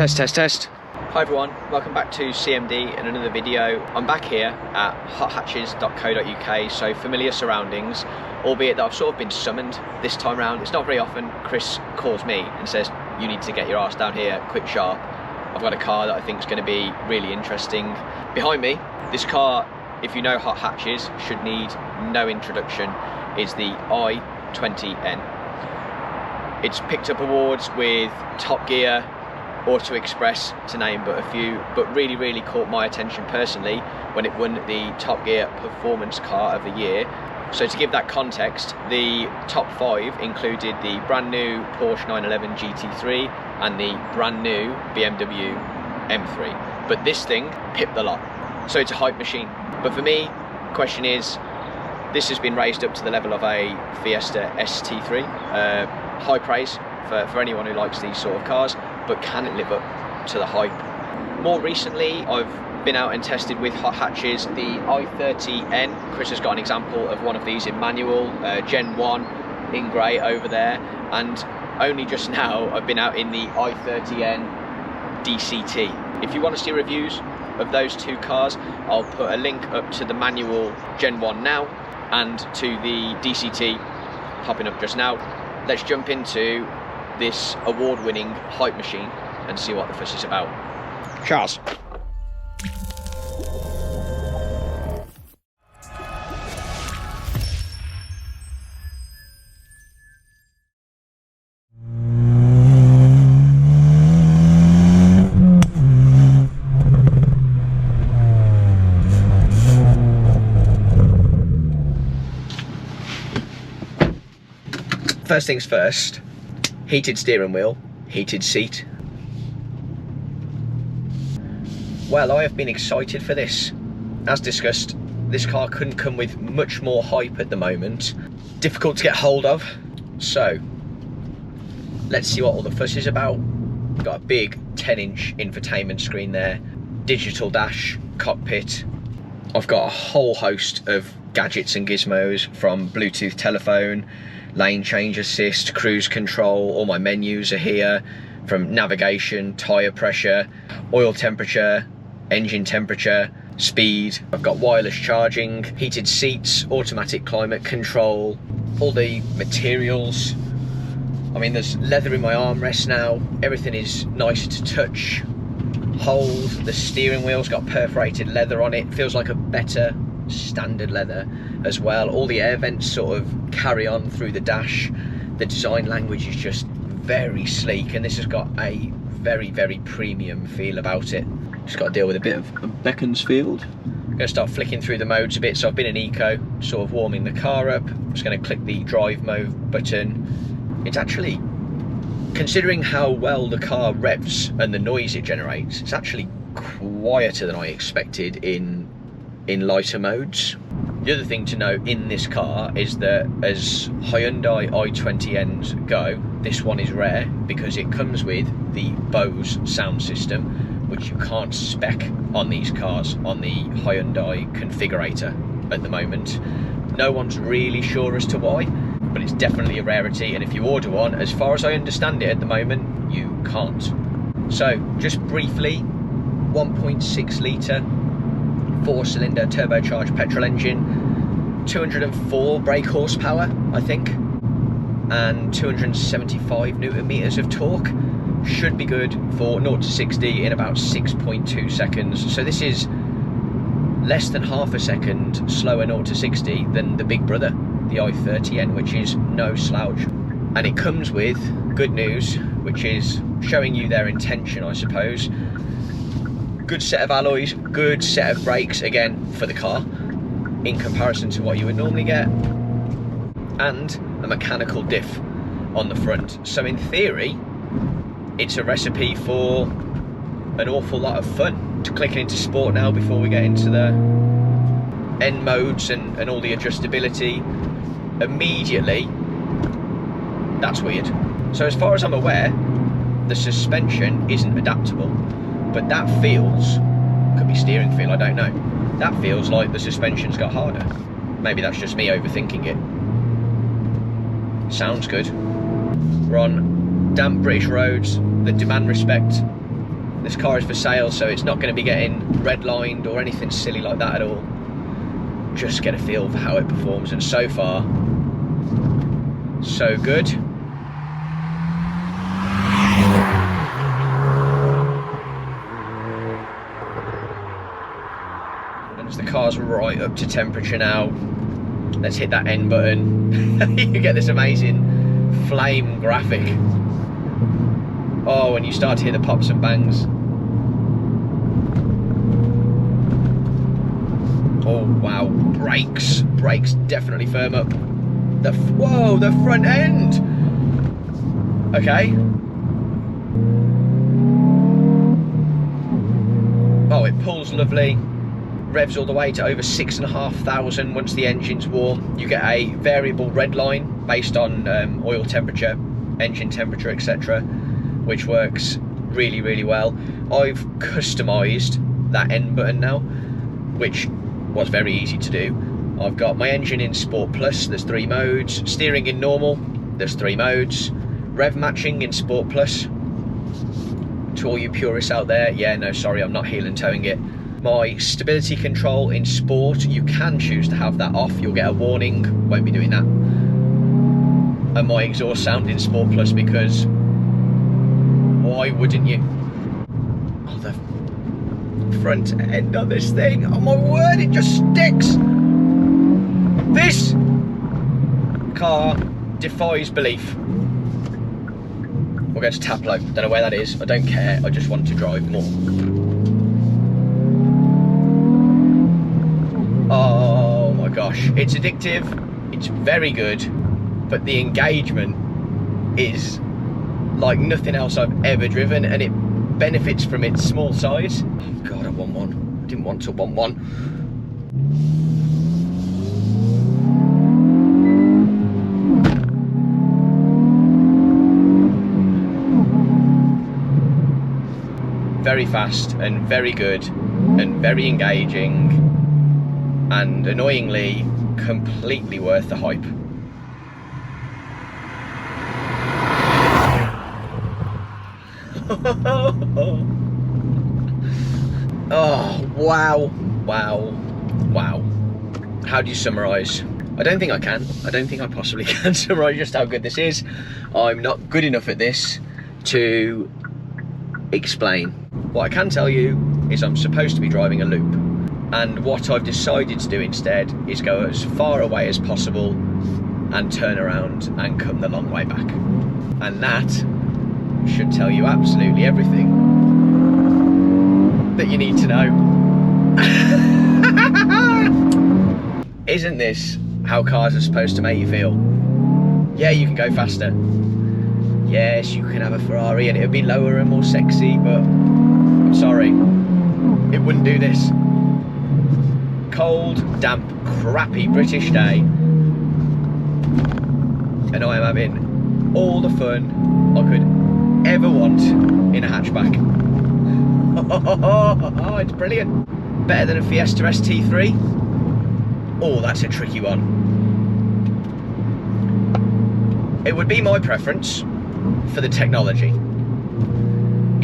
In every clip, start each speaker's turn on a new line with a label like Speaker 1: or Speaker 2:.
Speaker 1: Test, test, test. Hi everyone, welcome back to CMD and another video. I'm back here at hothatches.co.uk, so familiar surroundings, albeit that I've sort of been summoned this time round. It's not very often Chris calls me and says, you need to get your arse down here, quick sharp. I've got a car that I think is going to be really interesting. Behind me, this car, if you know Hot Hatches, should need no introduction, is the i20N. It's picked up awards with Top Gear, Auto Express, to name but a few, but really caught my attention personally when it won the Top Gear Performance Car of the Year. So to give that context, the top 5 included the brand new Porsche 911 GT3 and the brand new BMW M3. But this thing pipped the lot. So it's a hype machine. But for me, the question is, this has been raised up to the level of a Fiesta ST3. High praise for anyone who likes these sort of cars, but can it live up to the hype? More recently, I've been out and tested with Hot Hatches the i20N. Chris has got an example of one of these in manual, Gen 1 in grey over there, and only just now I've been out in the i30N DCT. If you want to see reviews of those two cars, I'll put a link up to the manual Gen 1 now and to the DCT popping up just now. Let's jump into this award-winning hype machine and see what the fuss is about. Charles. First things first, heated steering wheel, heated seat. Well, I have been excited for this. As discussed, this car couldn't come with much more hype at the moment. Difficult to get hold of. So, let's see what all the fuss is about. Got a big 10-inch infotainment screen there, digital dash, cockpit. I've got a whole host of gadgets and gizmos, from Bluetooth telephone, lane change assist, cruise control. All my menus are here, from navigation, tyre pressure, oil temperature, engine temperature, speed. I've got wireless charging, heated seats, automatic climate control, all the materials. I mean, there's leather in my armrest now. Everything is nice to touch, hold. The steering wheel's got perforated leather on it. Feels like a better standard leather as well. All the air vents sort of carry on through the dash. The design language is just very sleek, and this has got a very premium feel about it. Just got to deal with a bit of Beaconsfield. I'm going to start flicking through the modes a bit. So I've been in eco, sort of warming the car up. I'm just going to click the drive mode button. It's actually, considering how well the car revs and the noise it generates, it's actually quieter than I expected in lighter modes. The other thing to note in this car is that as Hyundai i20Ns go, this one is rare because it comes with the Bose sound system, which you can't spec on these cars on the Hyundai configurator at the moment. No one's really sure as to why, but it's definitely a rarity, and if you order one, as far as I understand it at the moment, you can't. So just briefly, 1.6 litre 4-cylinder turbocharged petrol engine, 204 brake horsepower, I think, and 275 newton meters of torque. Should be good for 0 to 60 in about 6.2 seconds. So this is less than half a second slower 0 to 60 than the big brother, the i30N, which is no slouch. And it comes with good news, which is showing you their intention, I suppose. Good set of alloys, good set of brakes, again, for the car, in comparison to what you would normally get, and a mechanical diff on the front. So in theory, it's a recipe for an awful lot of fun. Clicking into sport now before we get into the N modes and all the adjustability. Immediately, that's weird. So as far as I'm aware, the suspension isn't adaptable. But that feels, could be steering feel, I don't know. That feels like the suspension's got harder. Maybe that's just me overthinking it. Sounds good. We're on damp British roads that demand respect. This car is for sale, so it's not going to be getting redlined or anything silly like that at all. Just get a feel for how it performs, and so far, so good. And as the car's right up to temperature now, let's hit that N button. You get this amazing flame graphic. Oh, when you start to hear the pops and bangs. Oh wow, brakes definitely firm up. Whoa, the front end. Okay. Oh, it pulls lovely. Revs all the way to over 6,500 once the engine's warm. You get a variable red line based on oil temperature, engine temperature, etc., which works really, really well. I've customised that N button now, which was very easy to do. I've got my engine in Sport Plus, there's 3 modes. Steering in normal, there's 3 modes. Rev matching in Sport Plus. To all you purists out there, yeah, no, sorry, I'm not heel and toeing it. My stability control in Sport, you can choose to have that off. You'll get a warning, won't be doing that. And my exhaust sound in Sport Plus, because why wouldn't you? Oh, the front end on this thing, oh my word, it just sticks. This car defies belief. We'll go to Taplow, don't know where that is, I don't care, I just want to drive more. Oh my gosh, it's addictive, it's very good, but the engagement is like nothing else I've ever driven, and it benefits from its small size. Oh god, I want one. I didn't want to want one. Very fast and very good and very engaging, and annoyingly completely worth the hype. Oh wow, wow, wow. How do you summarise? I don't think I can. I don't think I possibly can summarise just how good this is. I'm not good enough at this to explain. What I can tell you is I'm supposed to be driving a loop, and what I've decided to do instead is go as far away as possible and turn around and come the long way back. And that should tell you absolutely everything that you need to know. Isn't this how cars are supposed to make you feel? Yeah, you can go faster. Yes, you can have a Ferrari and it would be lower and more sexy, but I'm sorry, it wouldn't do this. Cold, damp, crappy British day, and I am having all the fun I could ever want in a hatchback. Oh, it's brilliant. Better than a Fiesta ST3? Oh, that's a tricky one. It would be my preference for the technology.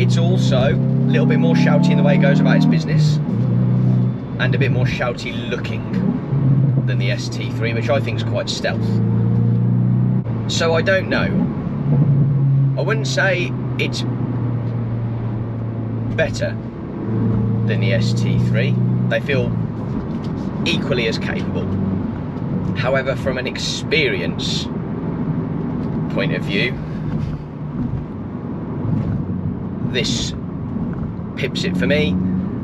Speaker 1: It's also a little bit more shouty in the way it goes about its business, and a bit more shouty looking than the ST3, which I think is quite stealth. So I don't know. I wouldn't say it's better than the ST3. They feel equally as capable. However, from an experience point of view, this pips it for me.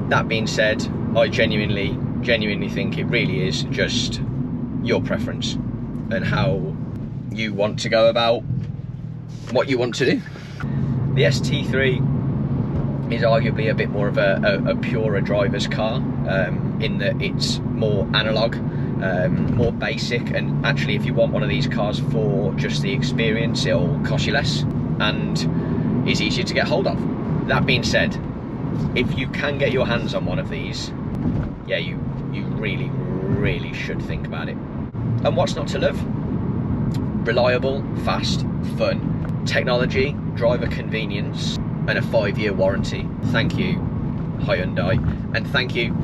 Speaker 1: That being said, I genuinely think it really is just your preference and how you want to go about what you want to do. The ST3 is arguably a bit more of a purer driver's car, in that it's more analog, more basic, and actually if you want one of these cars for just the experience, it'll cost you less and is easier to get hold of. That being said, if you can get your hands on one of these, yeah, you really should think about it. And what's not to love? Reliable, fast, fun. Technology, driver convenience, and a 5-year warranty. Thank you, Hyundai, and thank you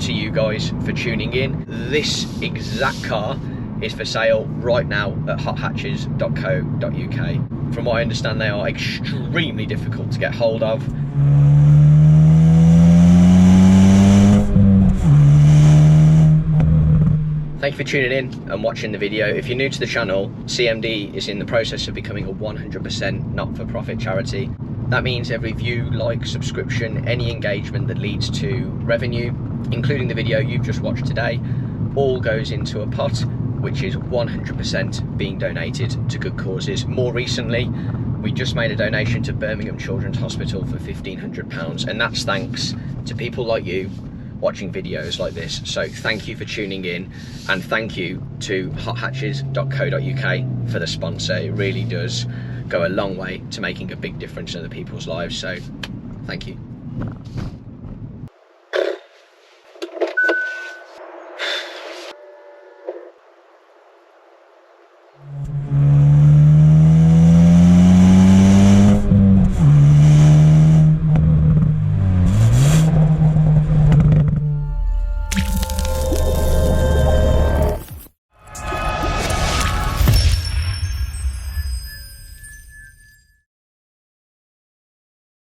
Speaker 1: to you guys for tuning in. This exact car is for sale right now at hothatches.co.uk. From what I understand, they are extremely difficult to get hold of. Thank you for tuning in and watching the video. If you're new to the channel, CMD is in the process of becoming a 100% not-for-profit charity. That means every view, like, subscription, any engagement that leads to revenue, including the video you've just watched today, all goes into a pot which is 100% being donated to good causes. More recently, we just made a donation to Birmingham Children's Hospital for £1,500, and that's thanks to people like you watching videos like this. So thank you for tuning in, and thank you to hothatches.co.uk for the sponsor. It really does go a long way to making a big difference in other people's lives, so thank you.